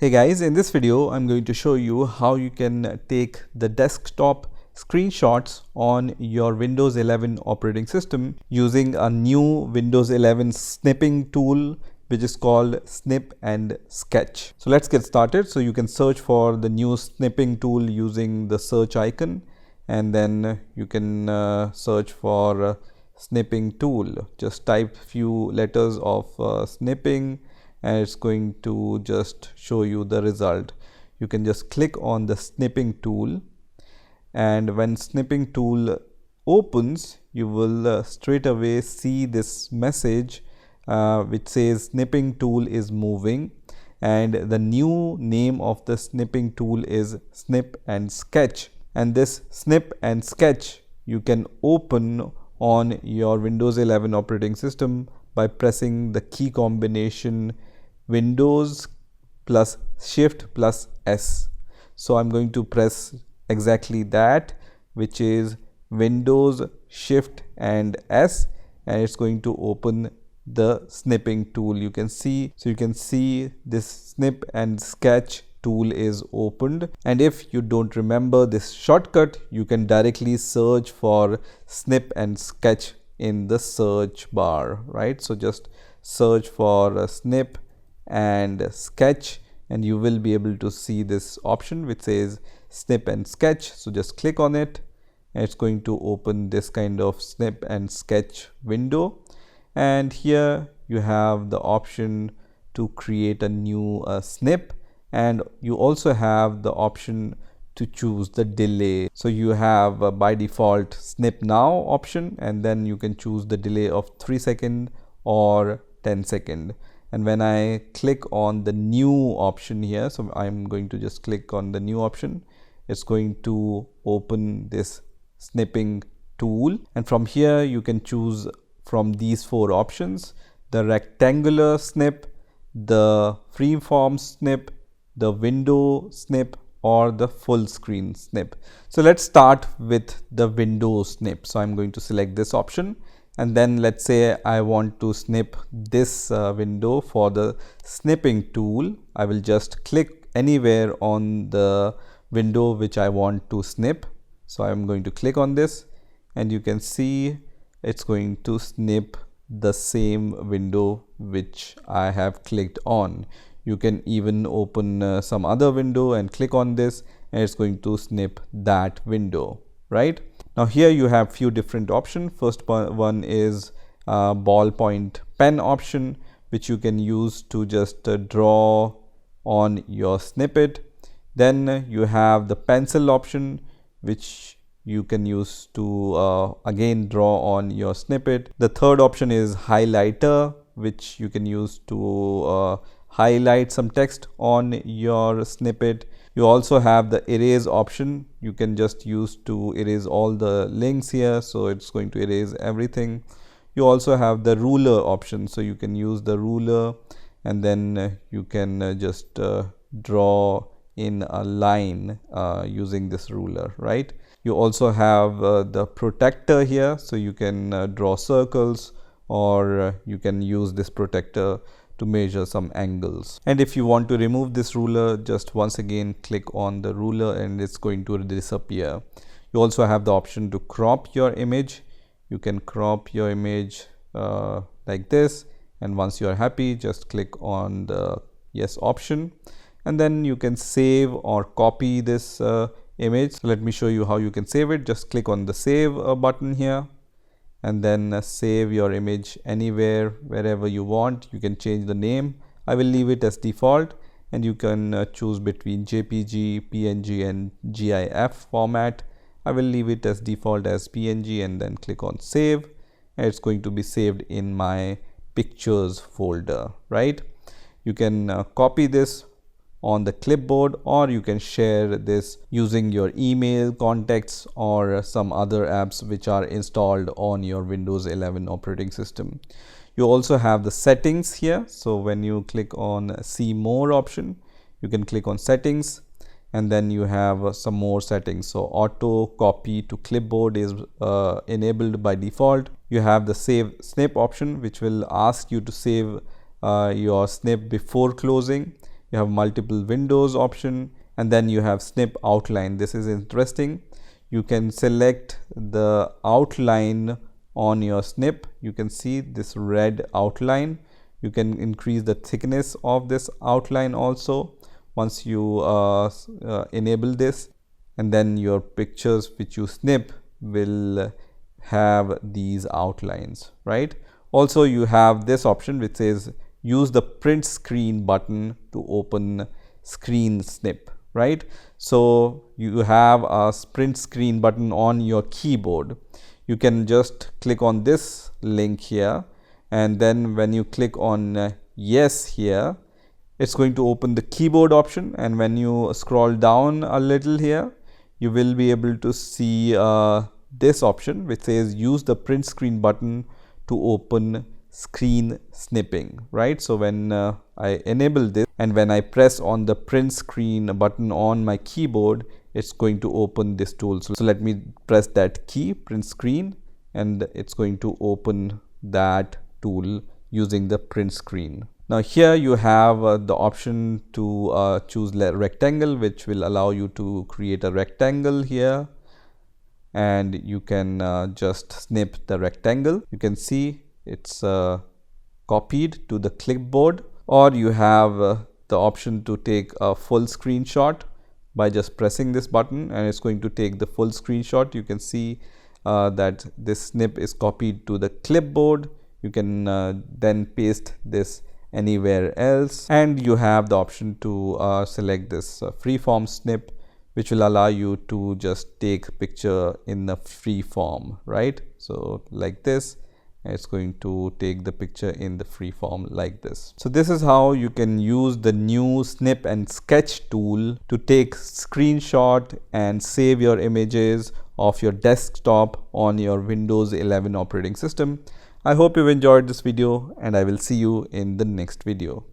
Hey guys, in this video I'm going to show you how you can take the desktop screenshots on your Windows 11 operating system using a new Windows 11 snipping tool which is called Snip and Sketch. So let's get started. So you can search for the new snipping tool using the search icon, and then you can search for snipping tool. Just type few letters of snipping and it's going to just show you the result. You can just click on the snipping tool, and when snipping tool opens you will straight away see this message which says snipping tool is moving, and the new name of the snipping tool is Snip and Sketch. And this Snip and Sketch you can open on your Windows 11 operating system by pressing the key combination Windows plus Shift plus S. So I'm going to press exactly that, which is Windows Shift and S, and it's going to open the snipping tool. You can see, so you can see this Snip and Sketch tool is opened. And if you don't remember this shortcut, you can directly search for Snip and Sketch in the search bar, right? So just search for Snip and Sketch and you will be able to see this option which says Snip and Sketch. So just click on it and it's going to open this kind of Snip and Sketch window, and here you have the option to create a new snip, and you also have the option to choose the delay. So you have by default snip now option, and then you can choose the delay of 3 seconds or 10 seconds. And when I click on the new option here, so I'm going to just click on the new option, it's going to open this snipping tool, and from here you can choose from these 4 options: the rectangular snip, the freeform snip, the window snip, or the full screen snip. So let's start with the window snip. So I'm going to select this option, and then let's say I want to snip this window. For the snipping tool, I will just click anywhere on the window which I want to snip. So I'm going to click on this, and you can see it's going to snip the same window which I have clicked on. You can even open some other window and click on this, and it's going to snip that window, right? Now here you have few different options. First one is ballpoint pen option, which you can use to just draw on your snippet. Then you have the pencil option, which you can use to again draw on your snippet. The third option is highlighter, which you can use to highlight some text on your snippet. You also have the erase option. You can just use to erase all the links here, so it's going to erase everything. You also have the ruler option, so you can use the ruler, and then you can just draw in a line using this ruler, right? You also have the protector here, so you can draw circles, or you can use this protector to measure some angles. And if you want to remove this ruler, just once again click on the ruler and it's going to disappear. You also have the option to crop your image. You can crop your image like this, and once you are happy, just click on the yes option, and then you can save or copy this image. So let me show you how you can save it. Just click on the save button here, and then save your image anywhere, wherever you want. You can change the name. I will leave it as default, and you can choose between JPG, PNG and GIF format. I will leave it as default as PNG, and then click on save, and it's going to be saved in my pictures folder, right? You can copy this on the clipboard, or you can share this using your email contacts or some other apps which are installed on your Windows 11 operating system. You also have the settings here. So when you click on see more option, you can click on settings, and then you have some more settings. So auto copy to clipboard is enabled by default. You have the save snip option, which will ask you to save your snip before closing. you have multiple windows option, and then you have snip outline. This is interesting. You can select the outline on your snip. You can see this red outline. You can increase the thickness of this outline also once you enable this, and then your pictures which you snip will have these outlines, right? Also, you have this option which says use the print screen button to open screen snip, right? So you have a print screen button on your keyboard. You can just click on this link here, and then when you click on yes here, it's going to open the keyboard option, and when you scroll down a little here, you will be able to see this option which says use the print screen button to open screen snipping, right? So when I enable this and when I press on the print screen button on my keyboard, it's going to open this tool. So let me press that key, print screen, and it's going to open that tool using the print screen. Now here you have the option to choose rectangle, which will allow you to create a rectangle here, and you can just snip the rectangle. You can see it's copied to the clipboard, or you have the option to take a full screenshot by just pressing this button, and it's going to take the full screenshot. You can see that this snip is copied to the clipboard. You can then paste this anywhere else, and you have the option to select this freeform snip, which will allow you to just take picture in the free form, right? So like this, it's going to take the picture in the free form like this. So this is how you can use the new Snip and Sketch tool to take screenshot and save your images of your desktop on your Windows 11 operating system. I hope you've enjoyed this video, and I will see you in the next video.